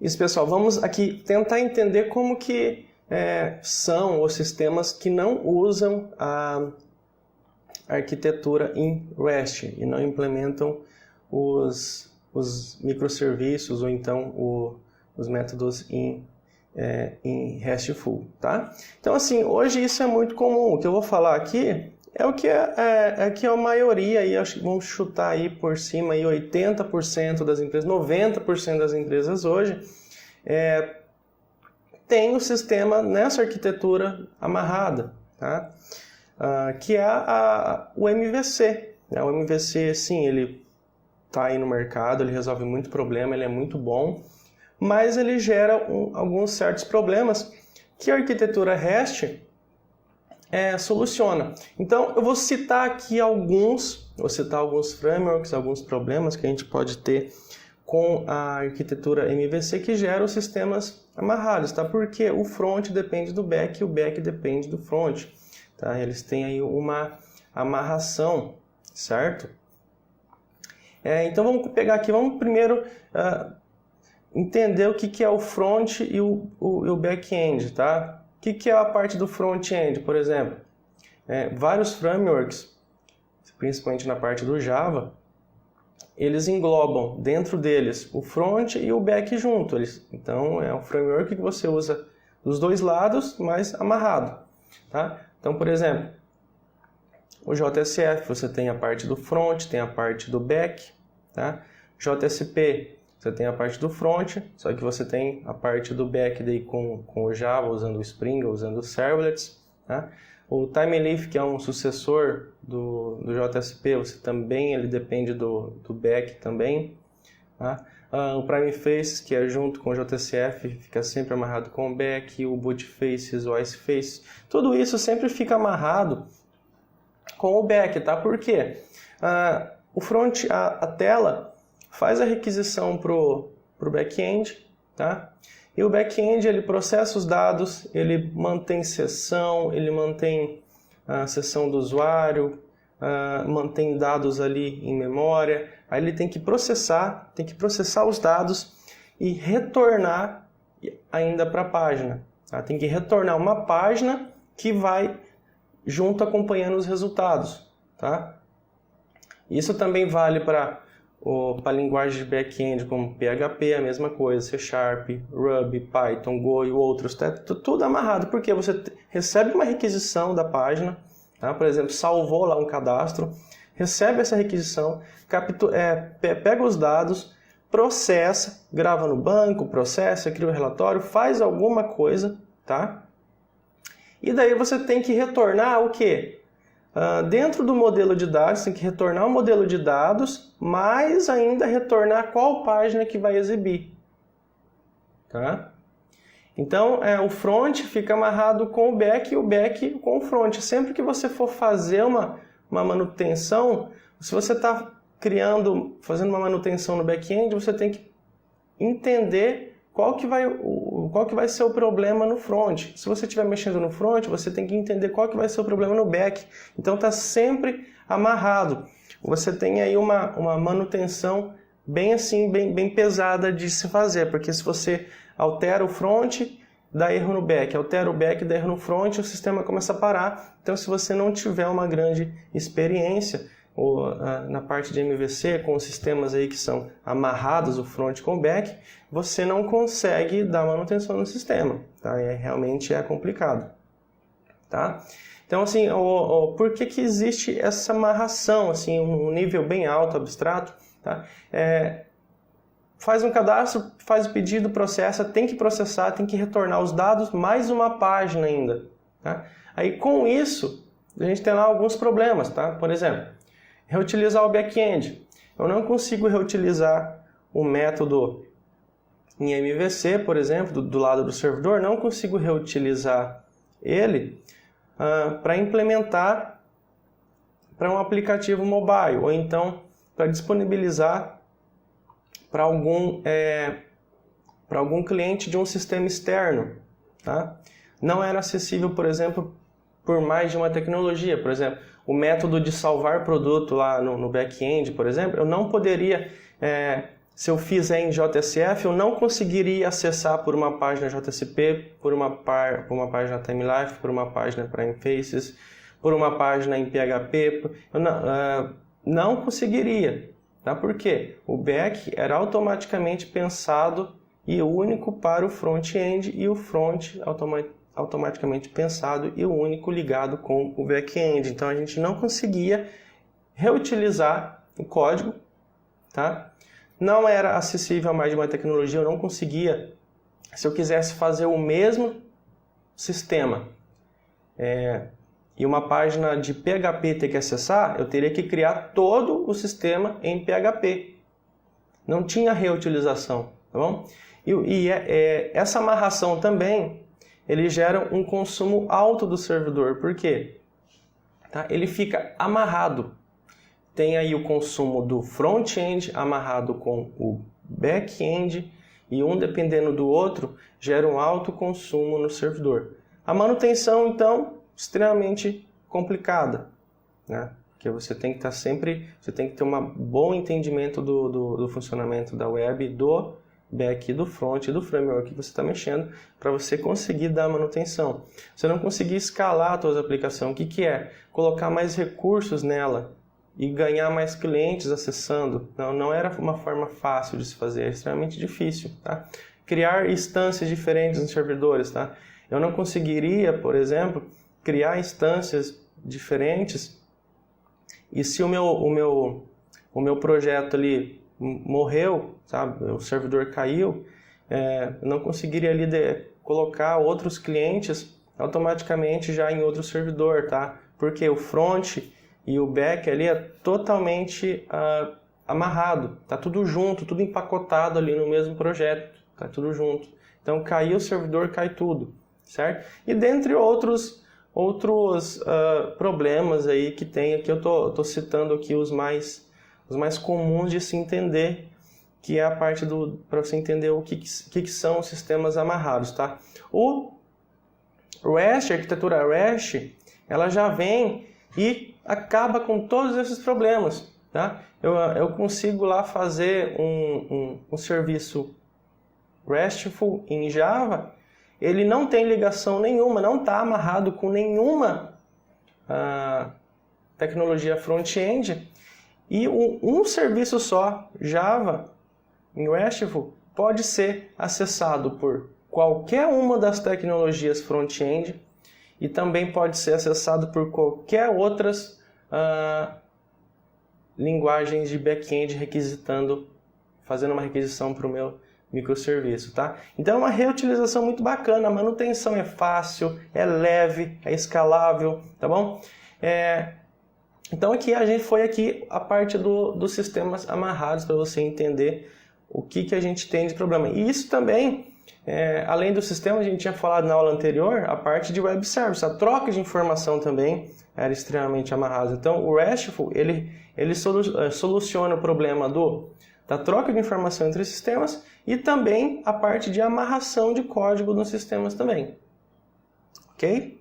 Isso, pessoal, vamos aqui tentar entender como que são os sistemas que não usam a arquitetura em REST e não implementam os microserviços ou então os métodos em RESTful, tá? Então, assim, hoje isso é muito comum. O que eu vou falar aqui é o que que a maioria, aí, vamos chutar aí por cima, aí 80% das empresas, 90% das empresas hoje tem o sistema nessa arquitetura amarrada, tá? Que é o MVC. O MVC, sim, ele está aí no mercado, ele resolve muito problema, ele é muito bom, mas ele gera alguns certos problemas que a arquitetura REST soluciona. Então, eu vou citar aqui alguns frameworks, alguns problemas que a gente pode ter com a arquitetura MVC que geram sistemas amarrados, tá? Porque o front depende do back e o back depende do front, tá? Eles têm aí uma amarração, certo? Então, vamos pegar aqui, vamos primeiro entender o que é o front e o back-end, tá? O que é a parte do front-end, por exemplo? Vários frameworks, principalmente na parte do Java, eles englobam dentro deles o front e o back junto. Então, é um framework que você usa dos dois lados, mas amarrado, tá? Então, por exemplo, o JSF, você tem a parte do front, tem a parte do back, tá? JSP, você tem a parte do front, só que você tem a parte do back daí com o Java, usando o Spring, usando o Servlets, tá? O TimeLeaf, que é um sucessor do JSP, ele depende do back também, tá? O PrimeFaces, que é junto com o JSF, fica sempre amarrado com o back, o Bootfaces, o Icefaces, tudo isso sempre fica amarrado com o back, tá? Por quê? O front, a tela, faz a requisição pro back-end, tá? E o back-end, ele processa os dados, ele mantém sessão, ele mantém a sessão do usuário, mantém dados ali em memória, aí ele tem que processar os dados e retornar ainda para a página, tá? Tem que retornar uma página que vai junto acompanhando os resultados, tá? Isso também vale para a linguagem de back-end como PHP, a mesma coisa, C Sharp, Ruby, Python, Go e outros, tá? Tudo amarrado, porque você recebe uma requisição da página, tá? Por exemplo, salvou lá um cadastro, recebe essa requisição, pega os dados, processa, grava no banco, processa, cria um relatório, faz alguma coisa, tá? E daí você tem que retornar o quê? Dentro do modelo de dados, tem que retornar o modelo de dados, mas ainda retornar qual página que vai exibir, tá? Então, o front fica amarrado com o back e o back com o front. Sempre que você for fazer uma manutenção, se você está fazendo uma manutenção no back-end, você tem que entender qual que vai ser o problema no front. Se você estiver mexendo no front, você tem que entender qual que vai ser o problema no back. Então está sempre amarrado. Você tem aí uma manutenção bem pesada de se fazer, porque se você altera o front, dá erro no back, altera o back, dá erro no front, o sistema começa a parar. Então, se você não tiver uma grande experiência na parte de MVC, com os sistemas aí que são amarrados, o front com o back, você não consegue dar manutenção no sistema, tá? Realmente é complicado, tá? Então, assim, por que existe essa amarração, assim, um nível bem alto, abstrato, tá? Faz um cadastro, faz o pedido, processa, tem que processar, tem que retornar os dados, mais uma página ainda, tá? Aí, com isso, a gente tem lá alguns problemas, tá? Por exemplo, reutilizar o back-end. Eu não consigo reutilizar o método em MVC, por exemplo, do lado do servidor, não consigo reutilizar ele para implementar para um aplicativo mobile, ou então para disponibilizar para algum cliente de um sistema externo, tá? Não era acessível, por exemplo, por mais de uma tecnologia. Por exemplo, o método de salvar produto lá no back-end, por exemplo, eu não poderia se eu fizer em JSF, eu não conseguiria acessar por uma página JSP, por uma página TimeLife, por uma página PrimeFaces, por uma página em PHP. Eu não conseguiria. Tá? Por quê? O back era automaticamente pensado e único para o front-end e o front automaticamente pensado e único ligado com o back-end. Então a gente não conseguia reutilizar o código, tá? Não era acessível a mais de uma tecnologia, eu não conseguia. Se eu quisesse fazer o mesmo sistema e uma página de PHP ter que acessar, eu teria que criar todo o sistema em PHP. Não tinha reutilização, tá bom? Essa amarração também, ele gera um consumo alto do servidor. Por quê? Tá? Ele fica amarrado. Tem aí o consumo do front-end amarrado com o back-end e um dependendo do outro gera um alto consumo no servidor. A manutenção, então, extremamente complicada, né? Porque você tem que estar você tem que ter um bom entendimento do funcionamento da web, do back, do front, do framework que você está mexendo para você conseguir dar manutenção. Você não conseguir escalar a sua aplicação, o que é? Colocar mais recursos nela e ganhar mais clientes acessando. Não era uma forma fácil de se fazer, é extremamente difícil, tá? Criar instâncias diferentes nos servidores, tá? Eu não conseguiria, por exemplo, criar instâncias diferentes e se o meu projeto ali morreu, sabe? O servidor caiu, eu não conseguiria ali colocar outros clientes automaticamente já em outro servidor, tá? Porque o front e o back ali é totalmente amarrado, tá tudo junto, tudo empacotado ali no mesmo projeto, tá tudo junto. Então caiu o servidor, cai tudo, certo? E dentre outros problemas aí que tem aqui, eu tô citando aqui os mais comuns de se entender, que é a parte para você entender o que são os sistemas amarrados, tá? O REST, a arquitetura REST, ela já vem e acaba com todos esses problemas, tá? Eu consigo lá fazer um serviço RESTful em Java, ele não tem ligação nenhuma, não está amarrado com nenhuma tecnologia front-end, e um serviço só, Java, em RESTful, pode ser acessado por qualquer uma das tecnologias front-end e também pode ser acessado por qualquer outras linguagens de back-end fazendo uma requisição para o meu microserviço, tá? Então é uma reutilização muito bacana, a manutenção é fácil, é leve, é escalável, tá bom? Então aqui a gente foi a parte dos sistemas amarrados para você entender o que a gente tem de problema. E isso também, além do sistema, a gente tinha falado na aula anterior, a parte de web service, a troca de informação também era extremamente amarrada. Então o RESTful, ele soluciona o problema da troca de informação entre sistemas e também a parte de amarração de código nos sistemas também. Ok?